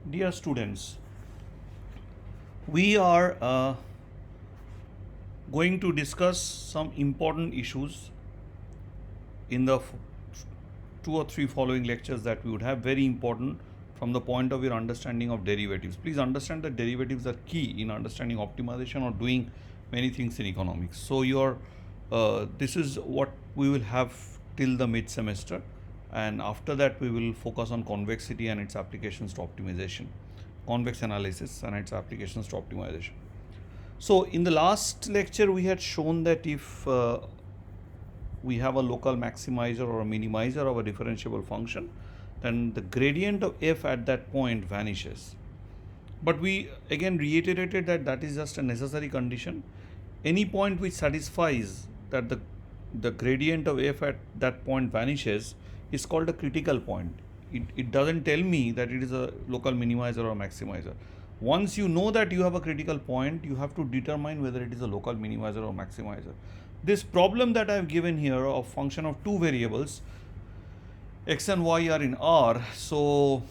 Dear students, we are going to discuss some important issues in the two or three following lectures that we would have, very important from the point of your understanding of derivatives. Please understand that derivatives are key in understanding optimization or doing many things in economics. So this is what we will have till the mid semester, and after that we will focus on convexity and its applications to optimization, convex analysis and its applications to optimization. So in the last lecture we had shown that if we have a local maximizer or a minimizer of a differentiable function, then the gradient of f at that point vanishes. But we again reiterated that that is just a necessary condition. Any point which satisfies that the gradient of f at that point vanishes is called a critical point. It doesn't tell me that it is a local minimizer or maximizer. Once you know that you have a critical point, you have to determine whether it is a local minimizer or maximizer. This problem that I have given here of function of two variables, x and y are in R, so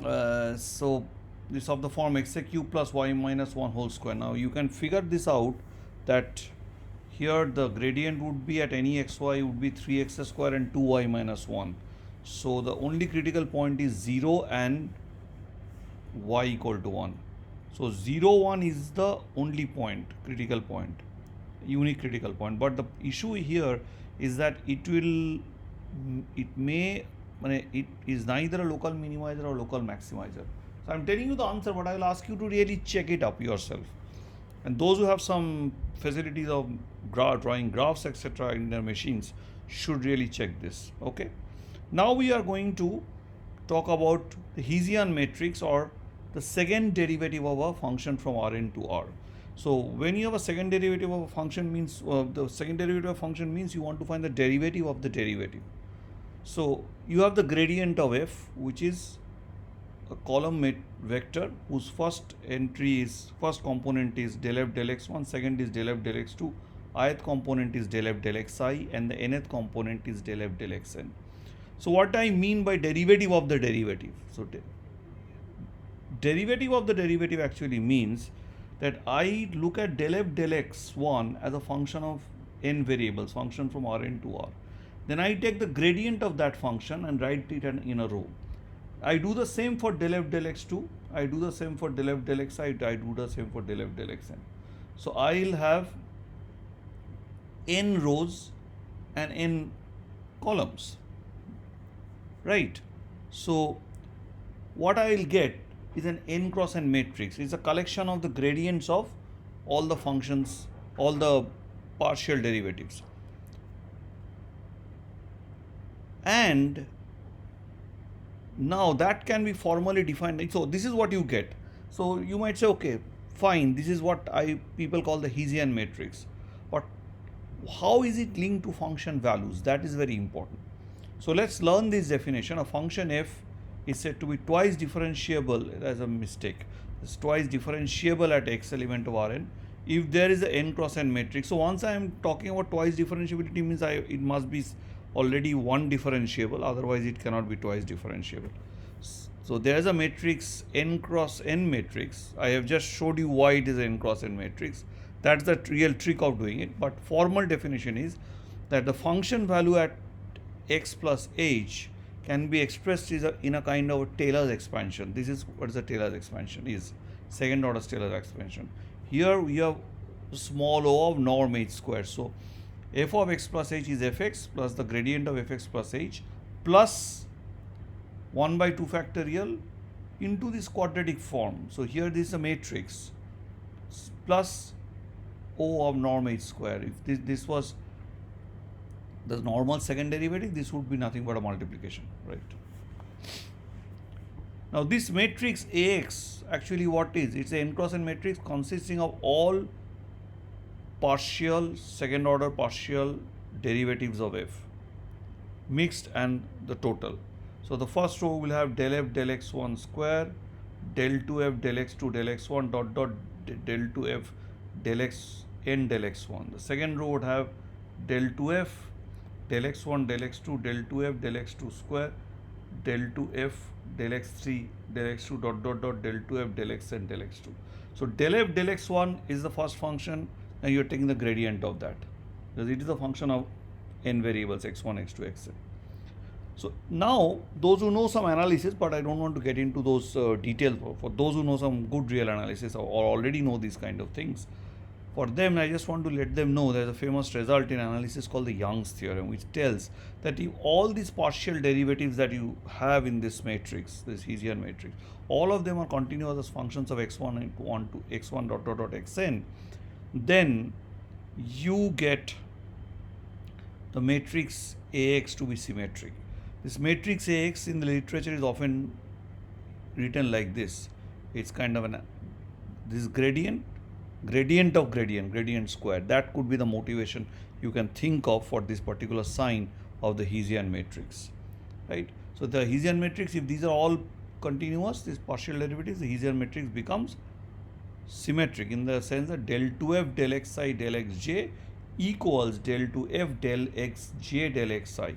this of the form x a cube plus y minus 1 whole square. Now you can figure this out, that here the gradient would be at any xy would be 3x square and 2y minus 1. So the only critical point is 0 and y equal to 1. So 0, 1 is the only point, critical point, unique critical point. But the issue here is that it is neither a local minimizer or local maximizer. So I'm telling you the answer, but I will ask you to really check it up yourself. And those who have some facilities of drawing graphs etc. in their machines should really check this. Okay. Now we are going to talk about the Hessian matrix, or the second derivative of a function from Rn to R. So when you have a second derivative of a function means the second derivative of a function means you want to find the derivative of the derivative. So you have the gradient of f, which is a column vector whose first component is del f del x1, second is del f del x2, ith component is del f del xi, and the nth component is del f del xn. So what I mean by derivative of the derivative? So derivative of the derivative actually means that I look at del f del x1 as a function of n variables, function from Rn to R. Then I take the gradient of that function and write it in a row. I do the same for del f del x2, I do the same for del f del xi, I do the same for del f del xn. So I'll have n rows and n columns, right? So what I will get is an n cross n matrix. It's a collection of the gradients of all the functions, all the partial derivatives. And now that can be formally defined. So this is what you get. So you might say, okay, fine, this is what people call the Hessian matrix. But how is it linked to function values? That is very important. So let's learn this definition. A function f is said to be twice differentiable. That's a mistake. It's twice differentiable at x element of Rn if there is a n cross n matrix. So once I am talking about twice differentiability means it must be already one differentiable, otherwise it cannot be twice differentiable. So there is a matrix n cross n matrix. I have just showed you why it is an n cross n matrix. That's the real trick of doing it. But formal definition is that the function value at x plus h can be expressed in a kind of a Taylor's expansion. This is what the Taylor's expansion is, second order Taylor's expansion. Here we have small o of norm h square. So f of x plus h is fx plus the gradient of fx plus h plus 1 by 2 factorial into this quadratic form. So here this is a matrix plus o of norm h square. If this was the normal second derivative, this would be nothing but a multiplication, right? Now this matrix Ax actually what is? It's an n cross n matrix consisting of all partial second order partial derivatives of f mixed and the total. So the first row will have del f del x1 square, del 2f del x2 del x1 dot del 2f del x n del x1. The second row would have del 2f del x1 del x2 del 2f del x2 square del 2f del x3 del x2 dot dot dot del 2f del x and del x2. So del f del x1 is the first function, and you're taking the gradient of that because it is a function of n variables x1, x2, xn. So now those who know some analysis, but I don't want to get into those details. For those who know some good real analysis or already know these kind of things, for them I just want to let them know there's a famous result in analysis called the Young's theorem, which tells that if all these partial derivatives that you have in this matrix, this Hessian matrix, all of them are continuous as functions of x1 and 1 to x1 dot dot dot xn, then you get the matrix Ax to be symmetric. This matrix Ax in the literature is often written like this. It's kind of this gradient of gradient square. That could be the motivation you can think of for this particular sign of the Hessian matrix, right? So the Hessian matrix, if these are all continuous, these partial derivatives, the Hessian matrix becomes symmetric in the sense that del 2f del xi del xj equals del 2f del xj del xi.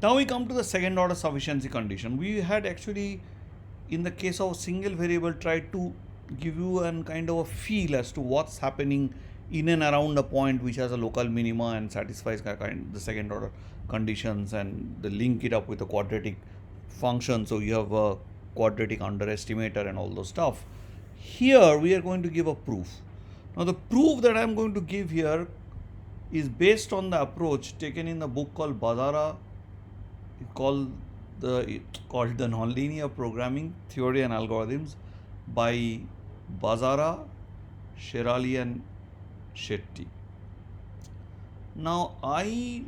Now we come to the second order sufficiency condition. We had actually, in the case of a single variable, tried to give you a kind of a feel as to what's happening in and around a point which has a local minima and satisfies the second order conditions, and the link it up with a quadratic function. So you have a quadratic underestimator and all those stuff. Here we are going to give a proof. Now the proof that I am going to give here is based on the approach taken in the book called Bazara, called the Nonlinear Programming Theory and Algorithms by Bazara, Sherali and Shetty. Now I,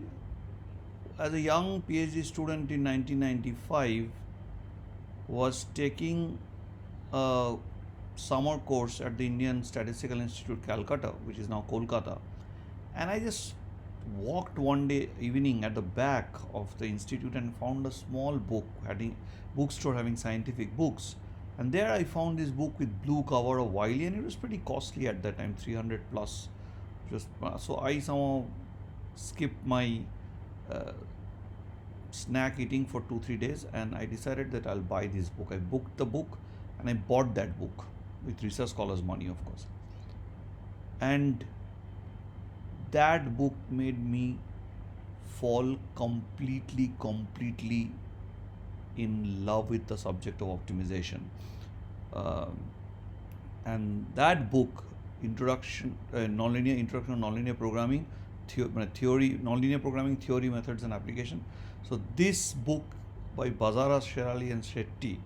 as a young PhD student in 1995, was taking a summer course at the Indian Statistical Institute, Calcutta, which is now Kolkata, and I just walked one day evening at the back of the institute and found a small bookstore having scientific books, and there I found this book with blue cover of Wiley, and it was pretty costly at that time, 300 plus. So I somehow skipped my snack eating for 2-3 days, and I decided that I'll buy this book. I booked the book and I bought that book with research scholars' money, of course. And that book made me fall completely in love with the subject of optimization. And that book, Introduction to Nonlinear Programming Theory, Nonlinear Programming Theory, Methods and Application. So this book by Bazara, Sherali and Shetty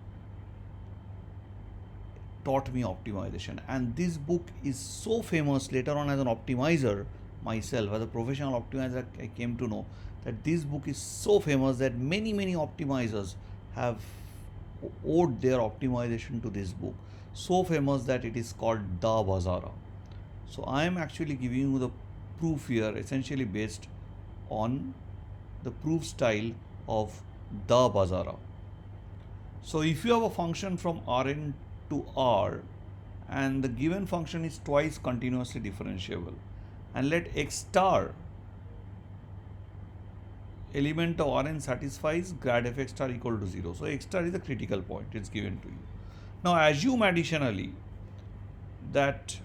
taught me optimization, and this book is so famous. Later on, as an optimizer myself, as a professional optimizer, I came to know that this book is so famous that many optimizers have owed their optimization to this book. So famous that it is called Da Bazara. So I am actually giving you the proof here, essentially based on the proof style of Da Bazara. So if you have a function from Rn to R, and the given function is twice continuously differentiable, and let x star element of Rn satisfies grad f x star equal to 0. So x star is the critical point, it's given to you. Now assume additionally that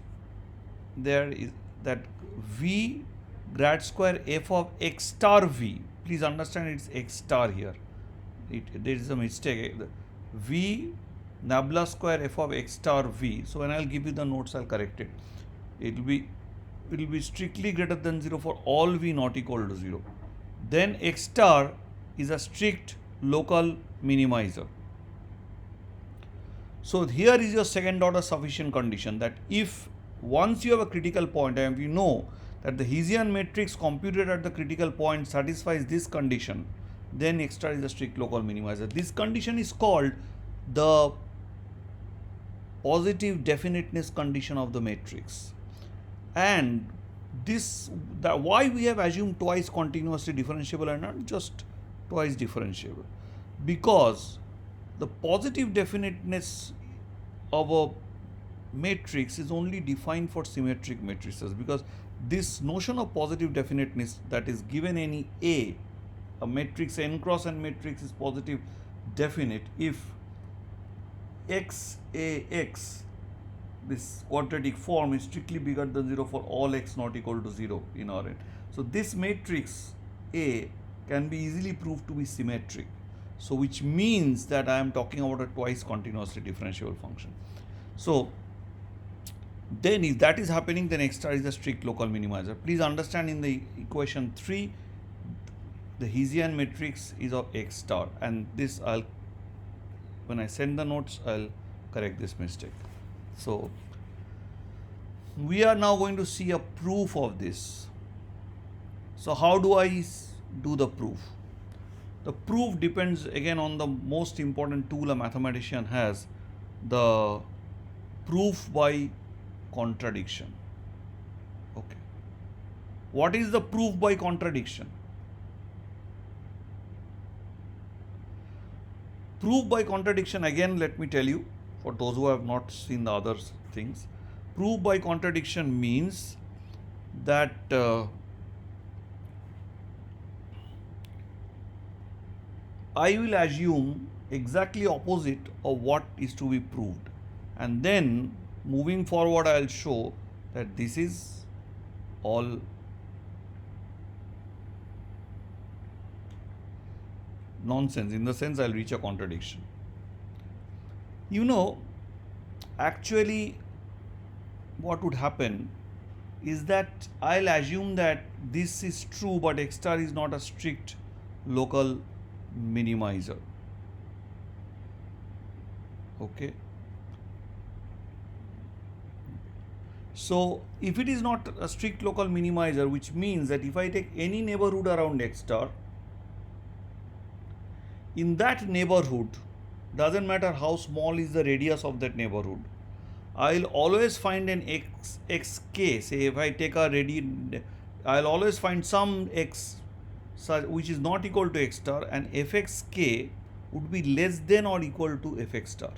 there is that v grad square f of x star v, please understand it's x star here, there is a mistake, v nabla square f of x star v. So when I'll give you the notes, I'll correct it. It will be strictly greater than 0 for all v not equal to 0. Then x star is a strict local minimizer. So here is your second order sufficient condition, that if once you have a critical point and we know that the Hessian matrix computed at the critical point satisfies this condition, then x star is a strict local minimizer. This condition is called the positive definiteness condition of the matrix. And why we have assumed twice continuously differentiable and not just twice differentiable, because the positive definiteness of a matrix is only defined for symmetric matrices, because this notion of positive definiteness, that is given any a matrix n cross n matrix is positive definite if x this quadratic form is strictly bigger than 0 for all x not equal to 0 in Rn. So this matrix A can be easily proved to be symmetric. So which means that I am talking about a twice continuously differentiable function. So then if that is happening, then x star is a strict local minimizer. Please understand, in the equation 3, the Hessian matrix is of x star, and this when I send the notes, I'll correct this mistake. So we are now going to see a proof of this. So how do I do the proof? The proof depends again on the most important tool a mathematician has, the proof by contradiction. Okay. What is the proof by contradiction? Proof by contradiction, again, let me tell you, for those who have not seen the other things, proof by contradiction means that I will assume exactly opposite of what is to be proved, and then moving forward I will show that this is all nonsense, in the sense I'll reach a contradiction. You know, actually what would happen is that I'll assume that this is true, but x star is not a strict local minimizer. Okay. So if it is not a strict local minimizer, which means that if I take any neighborhood around x star, in that neighborhood, doesn't matter how small is the radius of that neighborhood, I'll always find an xk. Say if I take a radius, I'll always find some x which is not equal to x star, and fxk would be less than or equal to fx star.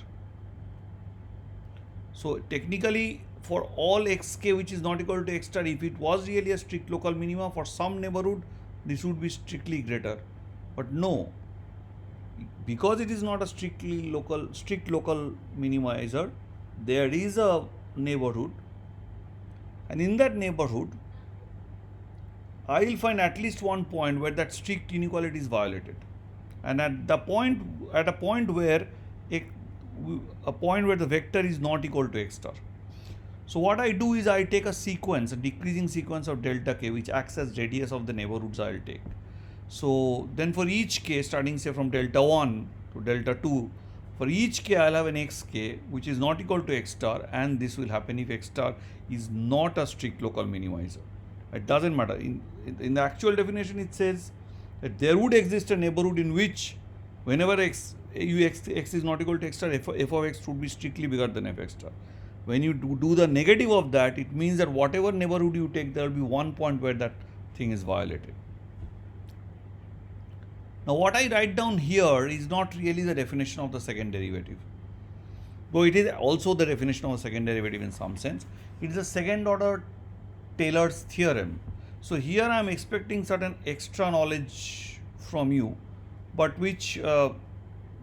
So technically, for all xk which is not equal to x star, if it was really a strict local minima for some neighborhood, this would be strictly greater. But no, because it is not a strict local minimizer, there is a neighborhood, and in that neighborhood I will find at least one point where that strict inequality is violated, and at a point where the vector is not equal to x star. So what I do is I take a sequence, a decreasing sequence of delta k, which acts as radius of the neighborhoods I will take. So then for each k, starting say from delta 1 to delta 2, for each k I will have an xk which is not equal to x star, and this will happen if x star is not a strict local minimizer. It doesn't matter. In the actual definition, it says that there would exist a neighborhood in which whenever x is not equal to x star, f of x would be strictly bigger than fx star. When you do the negative of that, it means that whatever neighborhood you take, there will be one point where that thing is violated. Now what I write down here is not really the definition of the second derivative, though it is also the definition of a second derivative in some sense. It is a second order Taylor's theorem. So here I am expecting certain extra knowledge from you, but which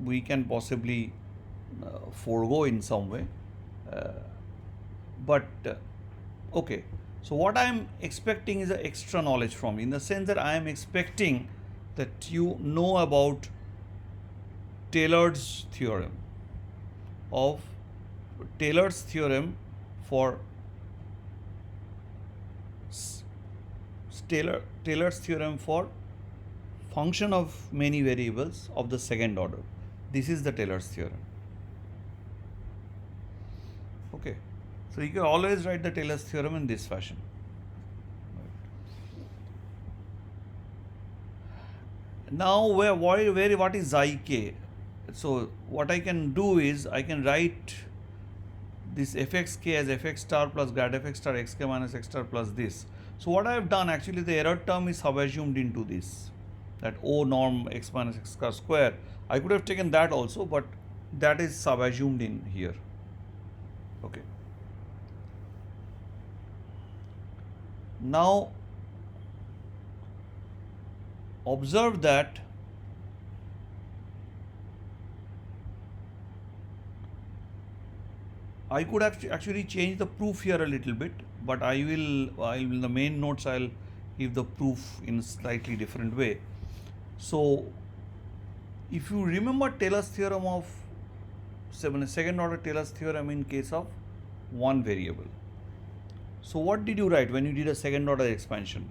we can possibly forego in some way. Okay. So what I am expecting is an extra knowledge from you, in the sense that I am expecting that you know about Taylor's theorem for Taylor's theorem for function of many variables of the second order. This is the Taylor's theorem. Okay, so you can always write the Taylor's theorem in this fashion. Now what is ik? So what I can do is I can write this fxk as fx star plus grad fx star xk minus x star plus this. So what I have done, actually the error term is subassumed into this, that O norm x minus x square. I could have taken that also, but that is subassumed in here. Okay. Now observe that I could actually change the proof here a little bit, but I will in the main notes I'll give the proof in slightly different way. So if you remember Taylor's theorem of second order Taylor's theorem in case of one variable. So what did you write when you did a second order expansion?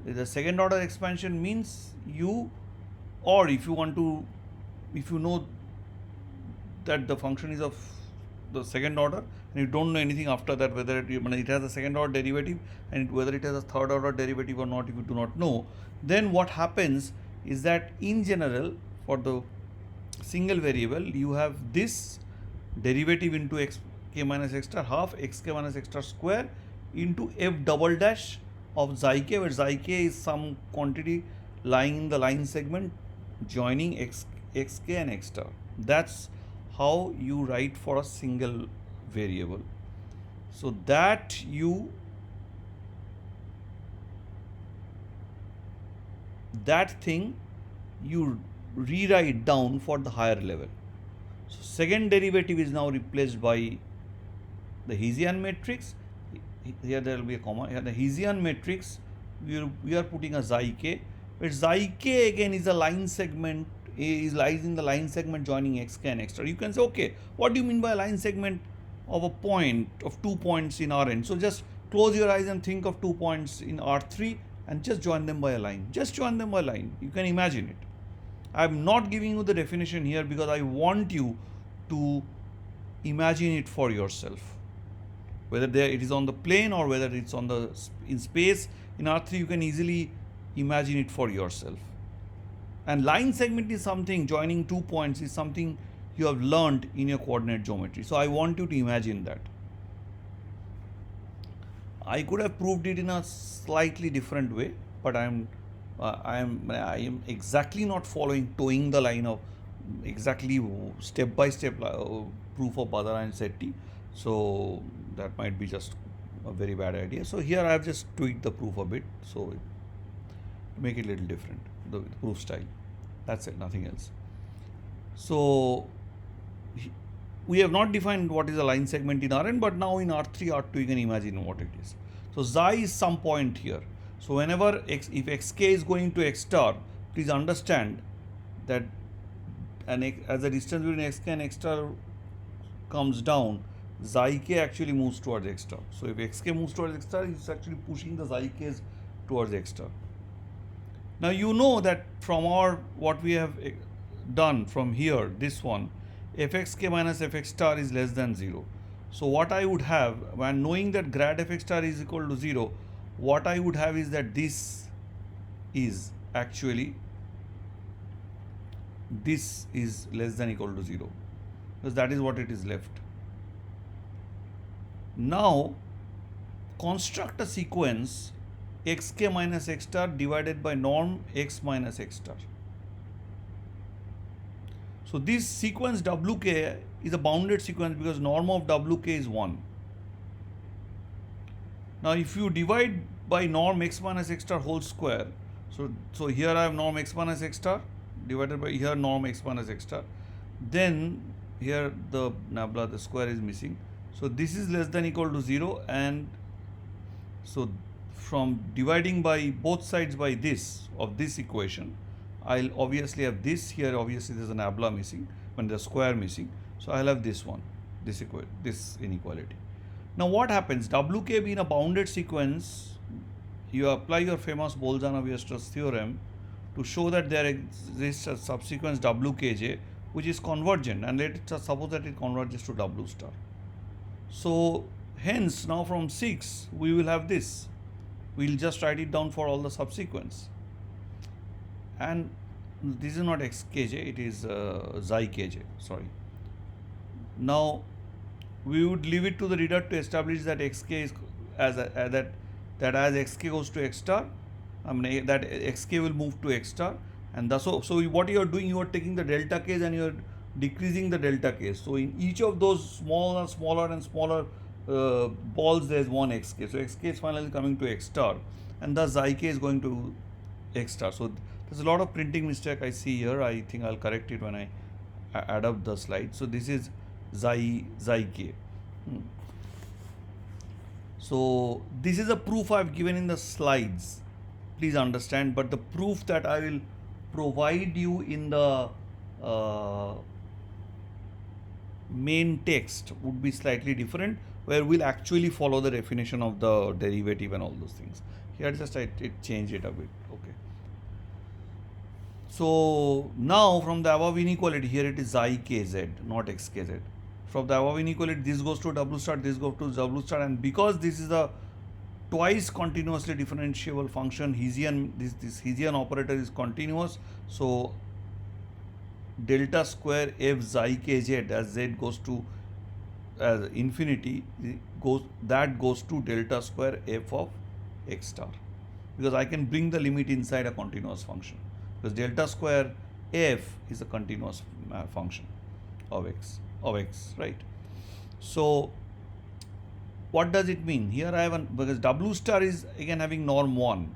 The second order expansion means you, or if you want to, if you know that the function is of the second order and you don't know anything after that, whether it has a second order derivative and whether it has a third order derivative or not, if you do not know, then what happens is that in general for the single variable you have this derivative into xk minus x star half xk minus x star square into f double dash of xi k, where xi k is some quantity lying in the line segment joining xk and x star. That's how you write for a single variable. So that thing you rewrite down for the higher level. So second derivative is now replaced by the Hessian matrix. Here there will be a comma. Here the Hessian matrix, we are putting a xi k, where xi k again is a line segment, lies in the line segment joining xk and x star. You can say, okay, what do you mean by a line segment of a point, of 2 points in Rn? So just close your eyes and think of 2 points in R3 and just join them by a line. Just join them by a line. You can imagine it. I am not giving you the definition here because I want you to imagine it for yourself. Whether it is on the plane or whether it's on the in space in R3, you can easily imagine it for yourself. And line segment is something, joining 2 points is something you have learned in your coordinate geometry. So I want you to imagine that. I could have proved it in a slightly different way, but I am exactly not towing the line of exactly step by step proof of Badara and Sethi. So that might be just a very bad idea. So here I have just tweaked the proof a bit, so to make it a little different, the proof style. That's it, nothing else. So we have not defined what is a line segment in Rn, but now in R3, R2 you can imagine what it is. So xi is some point here. So whenever if xk is going to x star, please understand that as the distance between xk and x star comes down, xi k actually moves towards x star. So if xk moves towards x star, it's actually pushing the xi k's towards x star. Now you know that from what we have done from here, this one, fxk minus fx star is less than 0. So what I would have, when knowing that grad fx star is equal to 0, what I would have is that this is actually, this is less than equal to 0, because that is what it is left. Now construct a sequence xk minus x star divided by norm x minus x star. So this sequence wk is a bounded sequence because norm of wk is 1. Now if you divide by norm x minus x star whole square, so here I have norm x minus x star divided by here norm x minus x star, then here the nabla, the square is missing. So this is less than equal to 0, and so from dividing by both sides by this of this equation, I'll obviously have this here. Obviously there's an nabla missing, when the square missing. So I'll have this one, this inequality. Now what happens? Wk being a bounded sequence, you apply your famous Bolzano-Weierstrass theorem to show that there exists a subsequence wkj which is convergent, and let us suppose that it converges to w star. So hence now from 6 we will have this. We'll just write it down for all the subsequence. And this is not xkj, it is xi kj, sorry. Now we would leave it to the reader to establish that xk is as xk goes to x star, that xk will move to x star, and thus so what you are doing, you are taking the delta k's and you are decreasing the delta k's. So in each of those smaller and smaller balls there is one xk, so xk is finally coming to x star, and thus ik is going to x star. So there's a lot of printing mistake I see here. I think I'll correct it when I add up the slide. So this is xi k. So this is a proof I've given in the slides, please understand, but the proof that I will provide you in the main text would be slightly different, where we'll actually follow the definition of the derivative and all those things. Here just I changed it a bit. Okay. So now from the above inequality, here it is ikz, not xkz. From the above inequality, this goes to w star, this goes to w star, and because this is a twice continuously differentiable function, Hessian, this Hessian operator is continuous, so delta square f xi kz as z goes to infinity goes to delta square f of x star, because I can bring the limit inside a continuous function, because delta square f is a continuous function of x, right? So what does it mean? Here I have because w star is again having norm 1,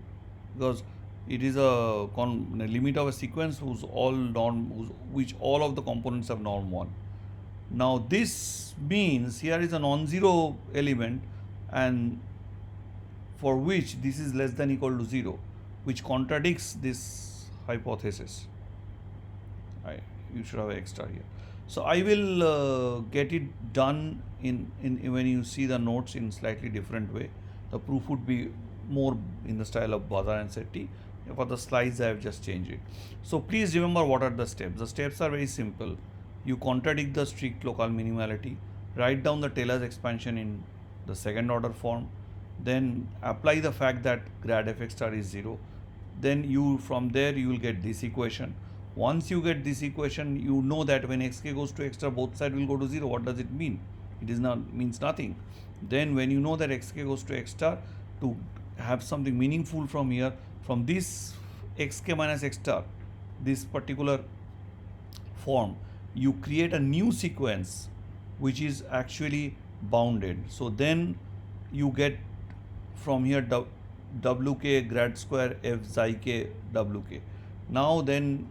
because it is a limit of a sequence which all of the components have norm 1. Now this means here is a non-zero element, and for which this is less than equal to 0, which contradicts this hypothesis. You should have x star here. So I will get it done in when you see the notes in slightly different way. The proof would be more in the style of Bazar and Sethi. For the slides I have just changed it. So please remember what are the steps. The steps are very simple. You contradict the strict local minimality, write down the Taylor's expansion in the second order form, then apply the fact that grad f x star is 0. Then from there you will get this equation. Once you get this equation, you know that when xk goes to x star, both sides will go to 0. What does it mean? It means nothing. Then when you know that xk goes to x star, to have something meaningful from here, from this xk minus x star, this particular form, you create a new sequence which is actually bounded. So then you get from here wk grad square f xi k wk. Now then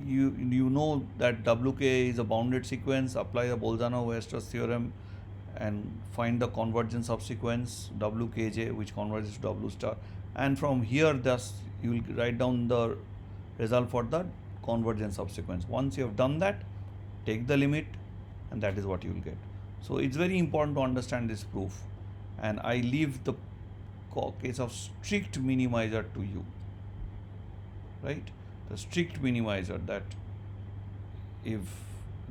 you know that wk is a bounded sequence. Apply the Bolzano-Weierstrass theorem and find the convergence of sequence wkj, which converges to w star, and from here thus you will write down the result for the convergence of sequence. Once you have done that, take the limit, and that is what you will get. So it's very important to understand this proof, and I leave the case of strict minimizer to you, right? The strict minimizer, that if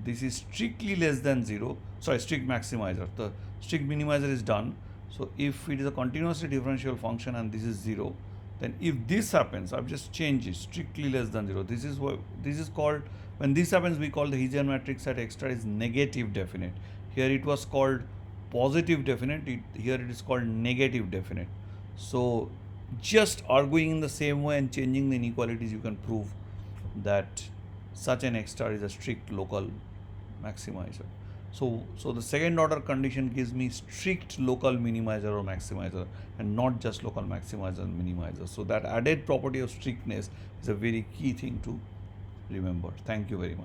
this is strictly less than 0, strict maximizer, the strict minimizer is done. So if it is a continuously differential function and this is 0, then if this happens, I've just changed it, strictly less than 0. This is called, when this happens, we call the Hessian matrix at x star is negative definite. Here it was called positive definite, here it is called negative definite. So just arguing in the same way and changing the inequalities, you can prove that such an x star is a strict local maximizer. So the second order condition gives me strict local minimizer or maximizer, and not just local maximizer and minimizer. So that added property of strictness is a very key thing to remember. Thank you very much.